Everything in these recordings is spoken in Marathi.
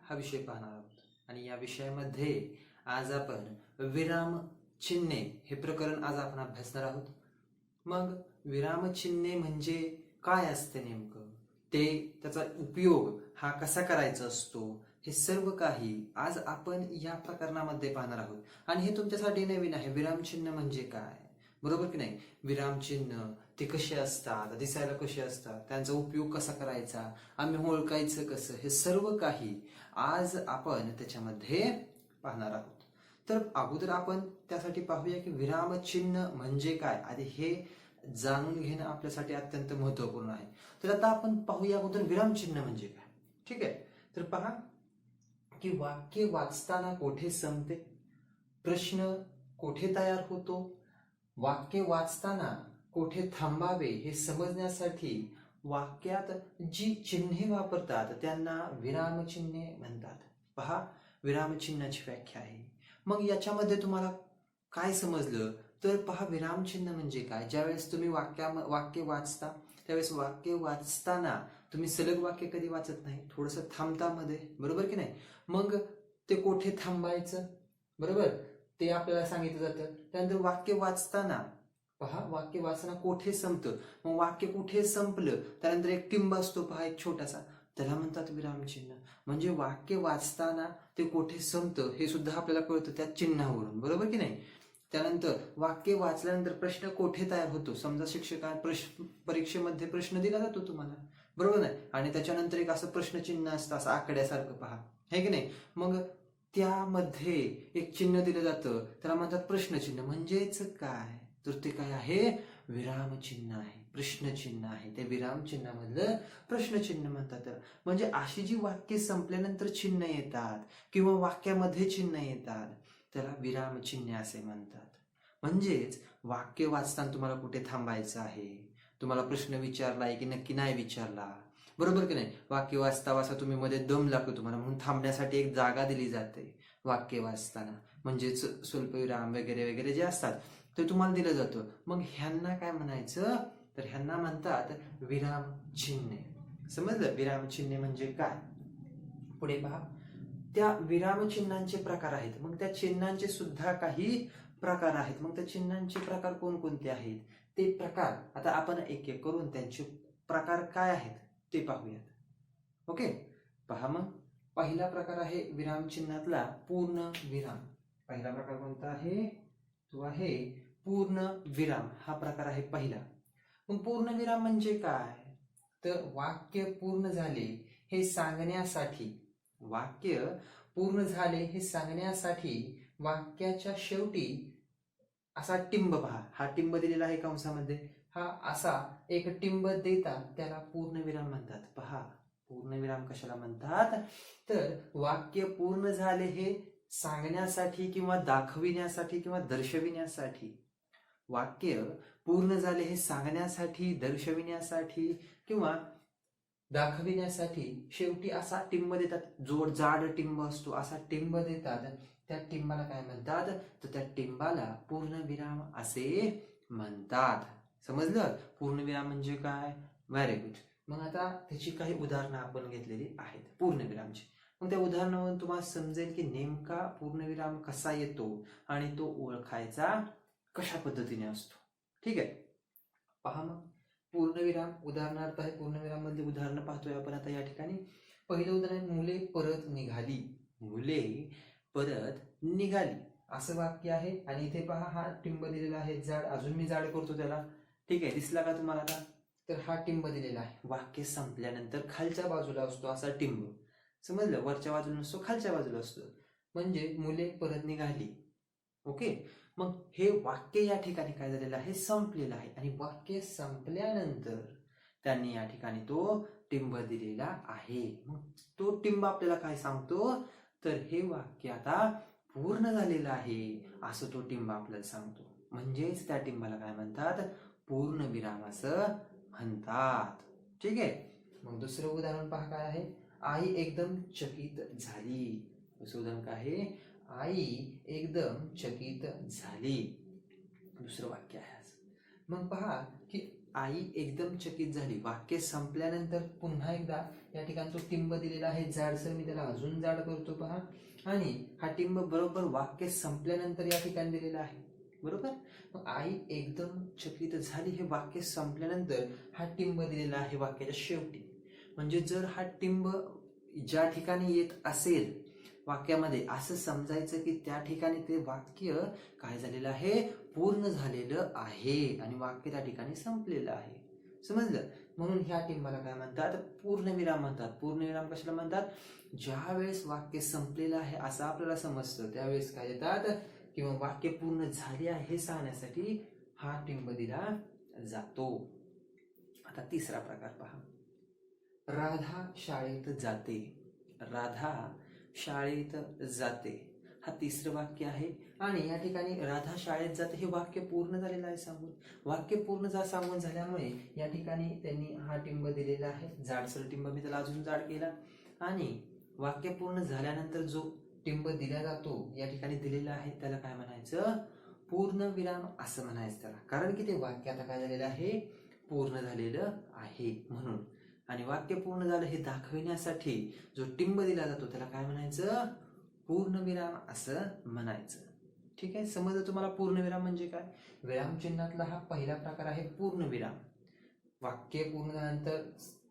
हा विषय पाहणार आहोत. आणि या विषयामध्ये आज आपण विराम चिन्हे हे प्रकरण आज आपण अभ्यासणार आहोत. मग विराम चिन्हे म्हणजे काय असते नेमकं, त्याचा उपयोग हा कसा करायचा असतो, हे सर्व काही आज आपण या प्रकरणामध्ये पाहणार आहोत. आणि हे तुमच्यासाठी नवीन आहे. विरामचिन्ह म्हणजे काय, बरोबर की नाही? विरामचिन्ह ते कसे असतात, दिसायला कसे असतात, त्यांचा उपयोग कसा करायचा, आम्ही ओळखायचं कसं, हे सर्व काही आज आपण त्याच्यामध्ये पाहणार आहोत. तर अगोदर आपण त्यासाठी पाहूया की विरामचिन्ह म्हणजे काय. आधी हे जाणून घेणं आपल्यासाठी अत्यंत महत्वपूर्ण आहे. तर आता आपण पाहूया अगोदर विरामचिन्ह म्हणजे काय. ठीक आहे. तर पहा की वाक्य वाचताना कोठे संपते, प्रश्न कोठे तयार होतो, वाक्य वाचताना कोठे थांबावे हे समजण्यासाठी वाक्यात जी चिन्हे वापरतात त्यांना विरामचिन्हे म्हणतात. पहा, विरामचिन्हाची व्याख्या आहे. मग याच्यामध्ये तुम्हाला काय समजलं तर पहा, विरामचिन्ह म्हणजे काय. ज्यावेळेस तुम्ही वाक्य वाचता त्यावेळेस वाक्य वाचताना तुम्ही सलग वाक्य कधी वाचत नाही, थोडंसं थांबता मध्ये, बरोबर की नाही? मग ते कोठे थांबायचं, बरोबर, ते आपल्याला सांगितलं जातं. त्यानंतर वाक्य वाचताना पहा, वाक्य वाचताना कोठे संपतं, मग वाक्य कुठे संपलं त्यानंतर एक टिंब असतो पहा, एक छोटासा, त्याला म्हणतात विरामचिन्ह. म्हणजे वाक्य वाचताना ते कोठे संपतं हे सुद्धा आपल्याला कळतं त्या चिन्हावरून, बरोबर की नाही? त्यानंतर वाक्य वाचल्यानंतर प्रश्न कोठे तयार होतो. समजा शिक्षकांना परीक्षेमध्ये प्रश्न दिला जातो तुम्हाला, बरोबर नाही, आणि त्याच्यानंतर एक असं प्रश्नचिन्ह असतं, असं आकड्यासारखं पहा, हे की नाही? मग त्यामध्ये एक चिन्ह दिलं जातं, त्याला म्हणतात प्रश्नचिन्ह. म्हणजेच काय तर ते काय आहे, विरामचिन्ह आहे, प्रश्नचिन्ह आहे. ते विरामचिन्हामधलं प्रश्नचिन्ह म्हणतात. म्हणजे अशी जी वाक्य संपल्यानंतर चिन्ह येतात किंवा वाक्यामध्ये चिन्ह येतात त्याला विरामचिन्हे असे म्हणतात. म्हणजेच वाक्य वाचताना तुम्हाला कुठे थांबायचं आहे, तुम्हाला प्रश्न विचारलाय की नक्की नाही विचारला, बरोबर की नाही? वाक्य वाचता वाचता तुम्ही मध्ये दम लागतो तुम्हाला, म्हणून थांबण्यासाठी एक जागा दिली जाते वाक्य वाचताना. म्हणजेच स्वल्पविराम वगैरे वगैरे जे असतात ते तुम्हाला दिलं जातं. मग ह्यांना काय म्हणायचं तर ह्यांना म्हणतात विरामचिन्हे. समजलं विरामचिन्हे म्हणजे काय? पुढे पहा, त्या विरामचिन्हांचे प्रकार आहेत. मग त्या चिन्हांचे सुद्धा काही प्रकार आहेत. मग त्या चिन्हांचे प्रकार कोणकोणते आहेत ते प्रकार आता आपण एक एक करून त्यांचे प्रकार काय आहेत ते पाहूयात. ओके, पहा, मग पहिला प्रकार आहे विरामचिन्हातला पूर्ण विराम. पहिला प्रकार कोणता आहे, तो आहे पूर्ण विराम. हा प्रकार आहे पहिला. मग पूर्ण विराम म्हणजे काय तर वाक्य पूर्ण झाले हे सांगण्यासाठी, वाक्य पूर्ण झाले हे सांगण्यासाठी वाक्याच्या शेवटी असा टिंब पहा, हा टिंब दिलेला आहे कंसामध्ये, हा असा एक टिंब देतात त्याला पूर्णविराम म्हणतात. पहा, पूर्णविराम कशाला म्हणतात तर वाक्य पूर्ण झाले हे सांगण्यासाठी किंवा दाखविण्यासाठी किंवा दर्शविण्यासाठी, वाक्य पूर्ण झाले हे सांगण्यासाठी, दर्शविण्यासाठी किंवा दाखविण्यासाठी शेवटी असा टिंब देतात. जाड टिंब असतो असा टिंब देतात. त्या टिंबाला काय म्हणतात तर त्या टिंबाला पूर्णविराम असे म्हणतात. समजलं पूर्णविराम म्हणजे काय? Very good. मग आता त्याची काही उदाहरणं आपण घेतलेली आहेत पूर्णविरामची. मग त्या उदाहरणावरून तुम्हाला समजेल की नेमका पूर्णविराम कसा येतो आणि तो ओळखायचा कशा पद्धतीने असतो. ठीक आहे, पहा, मग पूर्णविराम उदाहरणार्थ आहे. पूर्णविराम मधली उदाहरणं पाहतोय आपण आता या ठिकाणी. पहिलं उदाहरण, मुले परत निघाली. मुले परत निघाली असं वाक्य आहे. आणि इथे पहा, हा टिंब दिलेला आहे जाड. अजून मी जाड करतो त्याला. ठीक आहे, दिसला का तुम्हाला आता? तर हा टिंब दिलेला आहे. वाक्य संपल्यानंतर खालच्या बाजूला असतो असा टिंब. समजलं, वरच्या बाजूला नसतो, खालच्या बाजूला असतो. म्हणजे मुले परत निघाली. ओके, मग हे वाक्य या ठिकाणी काय झालेलं आहे, संपलेलं आहे. आणि वाक्य संपल्यानंतर त्यांनी या ठिकाणी तो टिंब दिलेला आहे. मग तो टिंब आपल्याला काय सांगतो तर हे वाक्य आता पूर्ण झालेलं आहे असं तो टिंब आपल्याला सांगतो. म्हणजेच त्या टिंबाला काय म्हणतात, पूर्णविराम असं म्हणतात. ठीक आहे, मग दुसरं उदाहरण पहा काय आहे, आई एकदम चकित झाली. दुसरं उदाहरण काय आहे, आई एकदम चकित झाली. दुसरं वाक्य आहे. मग पहा की आई एकदम चकित झाली. वाक्य संपल्यानंतर पुन्हा एकदा या ठिकाणी जो टिंब दिलेला आहे जाडसर, मी त्याला अजून जाड करतो पहा. आणि हा टिंब बरोबर वाक्य संपल्यानंतर या ठिकाणी दिलेला आहे. बरोबर. मग आई एकदम चकित झाली. हे वाक्य संपल्यानंतर हा टिंब दिलेला आहे वाक्याच्या शेवटी. म्हणजे जर हा टिंब ज्या ठिकाणी येत असेल वाक्यामध्ये, असं समजायचं की त्या ठिकाणी ते वाक्य काय झालेलं आहे, पूर्ण झालेलं आहे आणि वाक्य त्या ठिकाणी संपलेलं आहे. समजलं. म्हणून ह्या टिंबाला काय म्हणतात, पूर्णविराम म्हणतात. पूर्णविराम कशाला म्हणतात, ज्या वेळेस वाक्य संपलेलं आहे असं आपल्याला समजतं त्यावेळेस काय देतात, किंवा वाक्य पूर्ण झाले आहे हे सांगण्यासाठी हा टिंब दिला जातो. आता तिसरा प्रकार पहा. राधा शाळेत जाते. राधा शाळेत जाते हा तिसरं वाक्य आहे. आणि या ठिकाणी राधा शाळेत जाते हे वाक्य पूर्ण झालेलं आहे सांगून. वाक्य पूर्ण सांगून झाल्यामुळे या ठिकाणी त्यांनी हा टिंब दिलेला आहे, जाडसर टिंब. मी त्याला अजून जाड केला. आणि वाक्य पूर्ण झाल्यानंतर जो टिंब दिला जातो या ठिकाणी दिलेला आहे त्याला काय म्हणायचं, पूर्णविराम असं म्हणायचं त्याला. कारण की ते वाक्य आता काय झालेलं आहे, पूर्ण झालेलं आहे म्हणून. आणि वाक्य पूर्ण झालं हे दाखविण्यासाठी जो टिंब दिला जातो त्याला काय म्हणायचं, पूर्णविराम असं म्हणायचं. ठीक आहे. समजलं तुम्हाला पूर्णविराम म्हणजे काय. विरामचिन्हातला हा पहिला प्रकार आहे पूर्णविराम. वाक्य पूर्ण झाल्यानंतर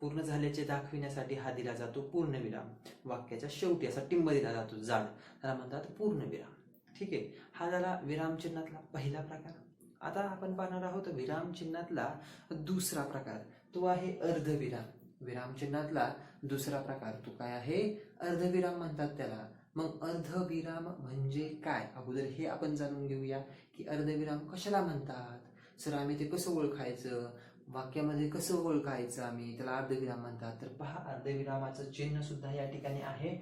पूर्ण झाल्याचे दाखविण्यासाठी हा दिला जातो पूर्णविराम. वाक्याच्या शेवटी असा टिंब दिला जातो जाड, त्याला म्हणतात पूर्णविराम. ठीक आहे. हा झाला विरामचिन्हातला पहिला प्रकार. आता आपण पाहणार आहोत विरामचिन्हातला दुसरा प्रकार, तो आहे अर्धविराम. विरामचिन्हातला दुसरा प्रकार तो काय आहे, अर्धविराम म्हणतात त्याला. मग अर्धविराम म्हणजे काय, अगोदर हे आपण जाणून घेऊया की अर्धविराम कशाला म्हणतात. सर आम्ही ते कसं ओळखायचं, वाक्यामध्ये कसं ओळखायचं आम्ही त्याला अर्धविराम म्हणतात. तर पहा, अर्धविरामाचं चिन्ह सुद्धा या ठिकाणी आहे.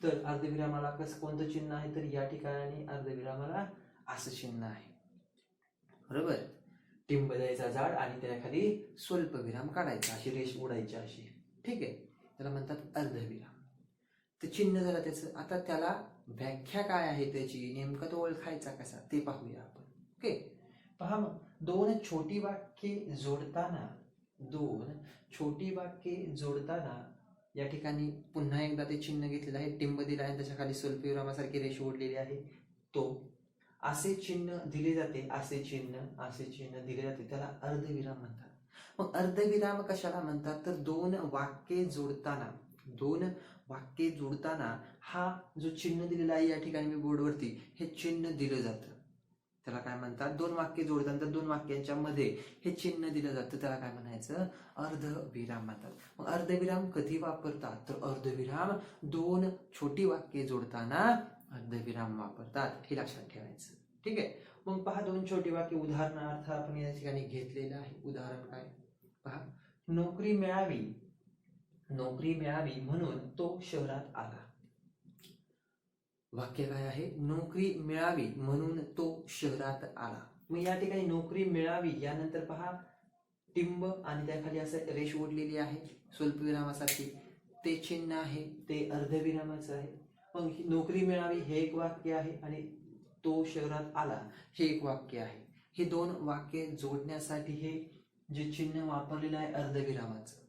तर अर्धविरामाला कसं कोणतं चिन्ह आहे, तर या ठिकाणी अर्धविरामाला असं चिन्ह आहे. बरोबर. टिंब द्यायचा जाड आणि त्याखाली स्वल्प विराम काढायचा, अशी रेष ओढायची अशी. ठीक आहे. त्याला म्हणतात अर्धविराम. तर चिन्ह झालं त्याचं. आता त्याला व्याख्या काय आहे त्याची, नेमकं तो ओळखायचा कसा ते पाहूया आपण. ओके. पहा मग, दोन छोटी वाक्ये जोडताना या ठिकाणी पुन्हा एकदा ते चिन्ह घेतलेलं आहे, टिंब दिला आहे, त्याच्या खाली स्वल्पविरामासारखी रेष ओढलेली आहे. तो असे चिन्ह दिले जाते, असे चिन्ह दिले जाते, त्याला अर्धविराम म्हणतात. मग अर्धविराम कशाला म्हणतात, तर दोन वाक्ये जोडताना हा जो चिन्ह दिलेला आहे या ठिकाणी मी बोर्डवरती, हे चिन्ह दिलं जातं. त्याला काय म्हणतात, दोन वाक्य जोडताना दोन वाक्यांच्या मध्ये हे चिन्ह दिलं जातं, त्याला काय म्हणायचं, अर्धविराम म्हणतात. मग अर्धविराम कधी वापरतात, तर अर्धविराम दोन छोटी वाक्ये जोडताना अर्धविराम वापरतात, हे लक्षात ठेवायचं. ठीक आहे. मग पहा, दोन छोटी वाक्य उदाहरणार्थ आपण या ठिकाणी घेतलेलं आहे. उदाहरण काय पहा, नोकरी मिळावी म्हणून तो शहरात आला. वाक्य काय आहे, नोकरी मिळावी म्हणून तो शहरात आला. मग या ठिकाणी नोकरी मिळावी यानंतर पहा टिंब आणि त्याखाली असं रेष ओढलेली आहे स्वल्पविरामासारखी, ते चिन्ह आहे, ते अर्धविरामाचं आहे. मग नोकरी मिळावी हे एक वाक्य आहे आणि तो शहरात आला हे एक वाक्य आहे. हे दोन वाक्य जोडण्यासाठी हे जे चिन्ह वापरलेलं आहे अर्धविरामाचं.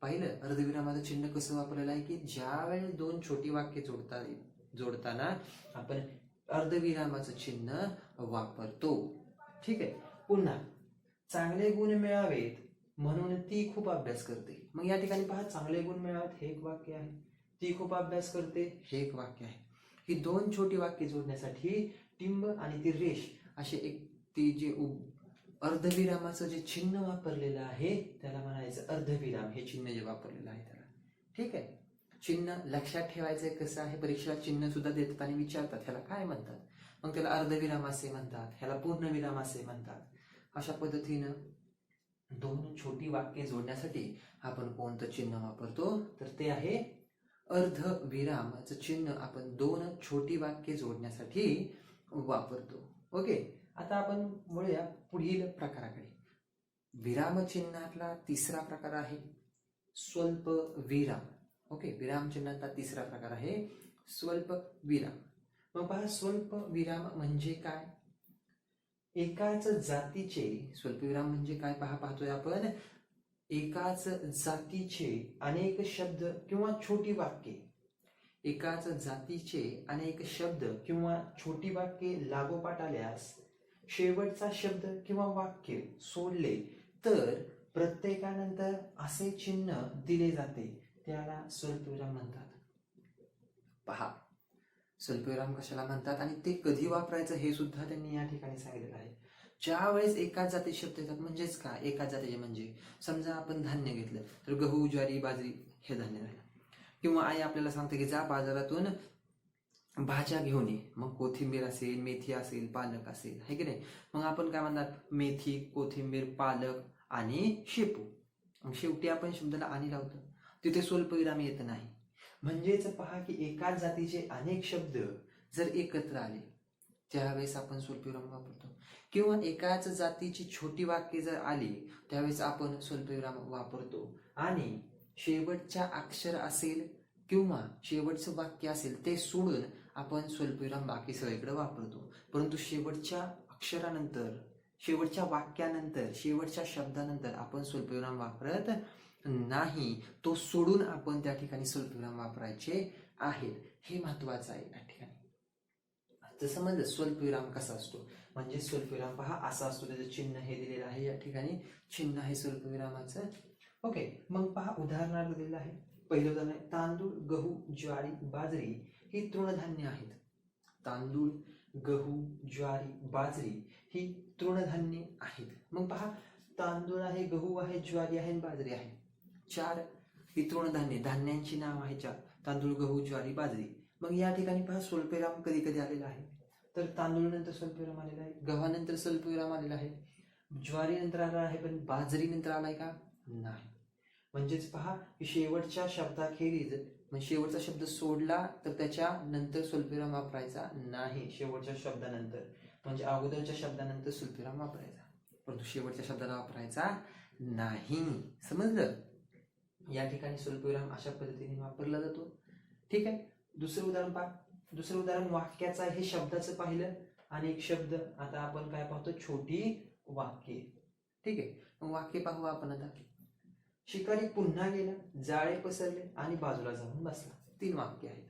पाहिलं अर्धविरामाचं चिन्ह कसं वापरलेलं आहे, की ज्या वेळेस दोन छोटी वाक्य जोडताना आपण अर्धविरामाचं चिन्ह वापरतो. ठीक आहे. पुन्हा, चांगले गुण मिळावेत म्हणून ती खूप अभ्यास करते. मग या ठिकाणी पहा, चांगले गुण मिळावेत हे एक वाक्य आहे, ती खूप अभ्यास करते हे एक वाक्य आहे. ही दोन छोटी वाक्य जोडण्यासाठी टिंब आणि ती रेष असे एक ती जे अर्धविरामाचं जे चिन्ह वापरलेलं आहे त्याला म्हणायचं अर्धविराम. हे चिन्ह जे वापरलेलं आहे त्याला. ठीक आहे. चिन्ह लक्षात ठेवायचं कसं आहे, परीक्षेला चिन्ह सुद्धा देतात आणि विचारतात ह्याला काय म्हणतात. मग त्याला अर्धविराम असे म्हणतात, ह्याला पूर्णविराम असे म्हणतात. अशा पद्धतीनं दोन छोटी वाक्ये जोडण्यासाठी आपण कोणतं चिन्ह वापरतो, तर ते आहे अर्धविरामाचं चिन्ह. आपण दोन छोटी वाक्ये जोडण्यासाठी वापरतो. ओके. आता आपण वळूया पुढील प्रकाराकडे. विरामचिन्हातला तिसरा प्रकार आहे स्वल्प विराम. ओके. विरामचिन्हातला तिसरा प्रकार आहे स्वल्प विराम. मग पहा, स्वल्प विराम म्हणजे काय, एकाच जातीचे स्वल्पविराम म्हणजे काय पाहतोय आपण, एकाच जातीचे अनेक शब्द किंवा छोटी वाक्ये, एकाच जातीचे अनेक शब्द किंवा छोटी वाक्ये लागोपाठ आल्यास शेवटचा शब्द किंवा वाक्य सोडले तर प्रत्येकानंतर असे चिन्ह दिले जाते, त्याला स्वल्पविराम म्हणतात. पहा, स्वल्पविराम कशाला म्हणतात आणि ते कधी वापरायचं हे सुद्धा त्यांनी या ठिकाणी सांगितलेलं आहे. ज्या वेळेस एकाच जाती शब्द येतात, म्हणजेच काय, एकाच जातीचे म्हणजे समजा आपण धान्य घेतलं तर गहू, ज्वारी, बाजरी हे धान्य झालं. किंवा आई आपल्याला सांगते की जा बाजारातून भाज्या घेऊन ये, मग कोथिंबीर असेल, मेथी असेल, पालक असेल, है की नाही. मग आपण काय म्हणणार, मेथी, कोथिंबीर, पालक आणि शेपू. मग शेवटी आपण शब्दाला आणि लावतो, तिथे स्वल्पविराम येत नाही. म्हणजेच पहा की एकाच जातीचे अनेक शब्द जर एकत्र आले त्यावेळेस आपण स्वल्पविराम वापरतो, किंवा एकाच जातीची छोटी वाक्ये जर आली त्यावेळेस आपण स्वल्पविराम वापरतो. आणि शेवटच्या अक्षर असेल किंवा शेवटचं वाक्य असेल ते सोडून आपण स्वल्पविराम बाकी सगळीकडे वापरतो. परंतु शेवटच्या अक्षरानंतर, शेवटच्या वाक्यानंतर, शेवटच्या शब्दानंतर आपण स्वल्पविराम वापरत नाही, तो सोडून आपण त्या ठिकाणी स्वल्पविराम वापरायचे आहेत. हे महत्वाचं आहे या ठिकाणी. जसं म्हणजे स्वल्पविराम कसा असतो, म्हणजे स्वल्पविराम पहा असा असतो, त्याचं चिन्ह हे दिलेलं आहे या ठिकाणी, चिन्ह आहे स्वल्पविरामाचं. ओके, मग पहा उदाहरणार्थ दिलेलं आहे. पहिलं उदाहरण आहे, तांदूळ, गहू, ज्वारी, बाजरी ही तृणधान्य आहेत. तांदूळ, गहू, ज्वारी, बाजरी ही तृणधान्ये आहेत. मग पहा, तांदूळ आहे, गहू आहे, ज्वारी आहे, बाजरी आहे, 4 ही तृणधान्ये, धान्यांची नाव आहे 4, तांदूळ, गहू, ज्वारी, बाजरी. मग या ठिकाणी पहा स्वल्पविराम कधी कधी आलेला आहे, तर तांदूळ नंतर स्वल्पविराम आलेला आहे, गव्हानंतर स्वल्पविराम आलेला आहे, ज्वारी नंतर आला आहे, पण बाजरी नंतर आलाय का, नाही. म्हणजेच पहा शेवटच्या शब्दाखेरीज, म्हणजे शेवटचा शब्द सोडला तर त्याच्या नंतर स्वल्पविराम वापरायचा नाही. शेवटच्या शब्दानंतर म्हणजे अगोदरच्या शब्दानंतर स्वल्पविराम वापरायचा, परंतु शेवटच्या शब्दाला वापरायचा नाही. समजलं. या ठिकाणी स्वल्पविराम अशा पद्धतीने वापरला जातो. ठीक आहे. दुसरं उदाहरण पहा. दुसरं उदाहरण वाक्याचं आहे, हे शब्दाचं पाहिलं, आणि एक शब्द. आता आपण काय पाहतो, छोटी वाक्ये. ठीक आहे, मग वाक्य पाहू आपण आता. शिकारी पुन्हा गेला, जाळे पसरले आणि बाजूला जाऊन बसला. 3 वाक्य आहेत.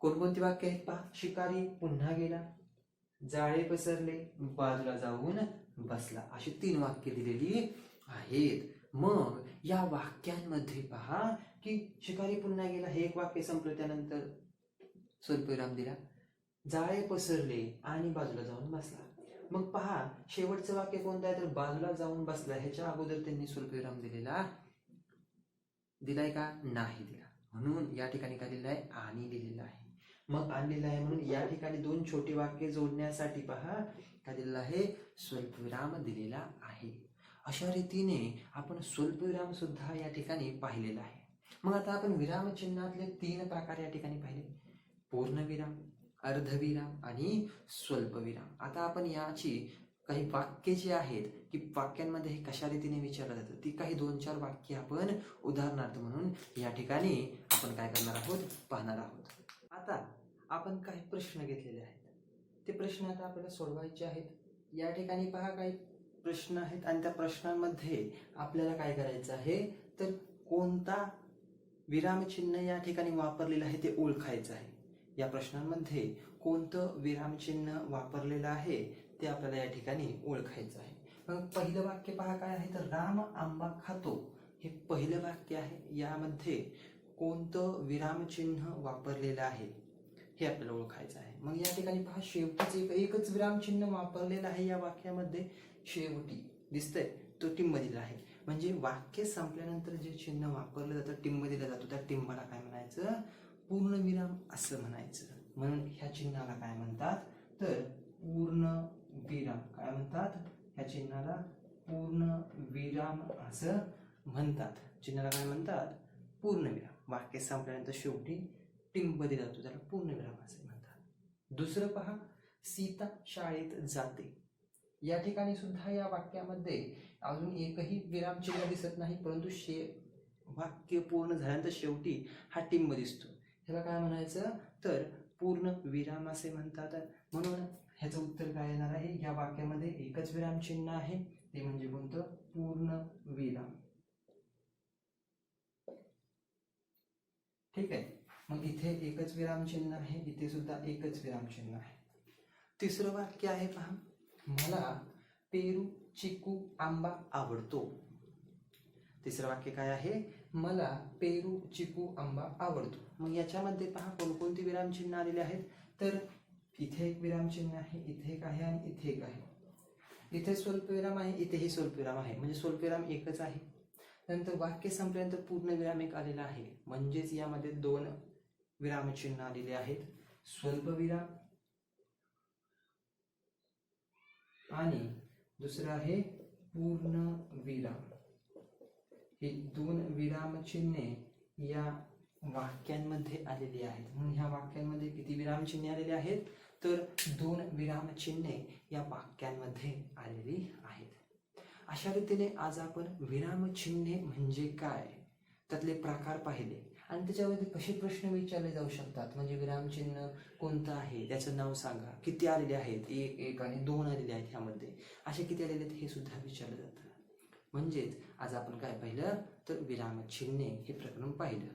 कोणकोणती वाक्य आहेत पहा. शिकारी पुन्हा गेला, जाळे पसरले, बाजूला जाऊन बसला, अशी 3 वाक्य दिलेली आहेत. मग या वाक्यांमध्ये पहा की शिकारी पुन्हा गेला हे एक वाक्य संपलं, त्यानंतर स्वल्पविराम दिला. जाळे पसरले आणि बाजूला जाऊन बसला. मग पहा शेवटचं वाक्य कोणतं आहे, तर बाजूला जाऊन बसला. ह्याच्या अगोदर त्यांनी स्वल्पविराम दिलाय का, नाही दिला. म्हणून या ठिकाणी काय दिलेलं आहे, आणि दिलेलं आहे. मग आणलेलं आहे म्हणून या ठिकाणी 2 छोटी वाक्य जोडण्यासाठी पहा काय दिलेलं आहे, स्वल्पविराम दिलेला आहे. अशा रीतीने आपण स्वल्पविराम सुद्धा या ठिकाणी पाहिलेला आहे. मग आता आपण विरामचिन्हातले 3 प्रकार या ठिकाणी पाहिले, पूर्णविराम, अर्धविराम आणि स्वल्पविराम. आता आपण याची काही वाक्ये जी आहेत की वाक्यांमध्ये हे कशा रीतीने विचारलं जातं, ती काही 2-4 वाक्य आपण उदाहरणार्थ म्हणून या ठिकाणी आपण काय करणार आहोत, पाहणार आहोत. आता आपण काही प्रश्न घेतलेले आहेत, ते प्रश्न आता आपल्याला सोडवायचे आहेत. या ठिकाणी पहा काही प्रश्न आहेत आणि त्या प्रश्नांमध्ये आपल्याला काय करायचं आहे, तर कोणता विरामचिन्ह या ठिकाणी वापरलेलं आहे ते ओळखायचं आहे. या प्रश्नांमध्ये कोणतं विरामचिन्ह वापरलेलं आहे ते आपल्याला या ठिकाणी ओळखायचं आहे. मग पहिलं वाक्य पहा काय आहे, तर राम आंबा खातो, हे पहिलं वाक्य आहे. यामध्ये कोणतं विरामचिन्ह वापरलेलं आहे हे आपल्याला ओळखायचं आहे. मग या ठिकाणी पहा शेवटीच एकच विरामचिन्ह वापरलेलं आहे या वाक्यामध्ये, शेवटी दिसतंय तो टिंब दिला आहे. म्हणजे वाक्य संपल्यानंतर जे चिन्ह वापरलं जातं, टिंब दिला जातो, त्या टिंबाला काय म्हणायचं, पूर्णविराम असं म्हणायचं. म्हणून ह्या चिन्हाला काय म्हणतात, तर पूर्णविराम. काय म्हणतात, ह्या चिन्हाला पूर्णविराम असं म्हणतात. चिन्हाला काय म्हणतात, पूर्णविराम. वाक्य संपल्यानंतर शेवटी टिंब दिला जातो, त्याला पूर्णविराम असे म्हणतात. दुसरं पहा, सीता शाळेत जाते. या ठिकाणी सुद्धा या वाक्यामध्ये अजून एकही विरामचिन्ह दिसत नाही, परंतु वाक्य पूर्ण झाल्यानंतर शेवटी हा टिंब दिसतो. ह्याला काय म्हणायचं, तर पूर्ण विराम असे म्हणतात. म्हणून ह्याचं उत्तर काय येणार आहे? या वाक्यामध्ये एकच विरामचिन्ह आहे, ते म्हणजे कोणतं? पूर्ण विराम. ठीक आहे. मग इथे एकच विरामचिन्ह आहे, इथे सुद्धा एकच विरामचिन्ह आहे. तिसरं वाक्य आहे पहा, मला पेरू, चिकू, आंबा आवडतो. तिसरं वाक्य काय आहे? मला पेरू, चिकू, आंबा आवडतो. मग याच्यामध्ये पहा कोणकोणती विरामचिन्ह आलेली आहेत. तर इथे एक विरामचिन्ह आहे, इथे एक आहे आणि इथे एक आहे. इथे स्वल्पविराम आहे, इथेही स्वल्पविराम आहे, म्हणजे स्वल्पविराम एकच आहे. नंतर वाक्य संपल्यानंतर पूर्णविराम एक आलेला आहे, म्हणजेच यामध्ये दोन विरामचिन्ह आलेले आहेत, स्वल्पविराम आणि दुसरं आहे पूर्णविराम. ही दोन विरामचिन्हे या वाक्यांमध्ये आलेली आहेत. म्हणून ह्या वाक्यांमध्ये किती विरामचिन्हे आलेली आहेत? तर दोन विरामचिन्हे या वाक्यांमध्ये आलेली आहेत. अशा रीतीने आज आपण विरामचिन्हे म्हणजे काय, त्यातले प्रकार पाहिले आणि त्याच्यामध्ये कसे प्रश्न विचारले जाऊ शकतात. म्हणजे विरामचिन्ह कोणतं आहे, त्याचं नाव सांगा, किती आलेले आहेत, एक, एक आणि दोन आलेले आहेत, ह्यामध्ये असे किती आलेले आहेत हे सुद्धा विचारलं जातं. म्हणजेच आज आपण काय पाहिलं? तर विरामचिन्हे हे प्रकरण पाहिलं.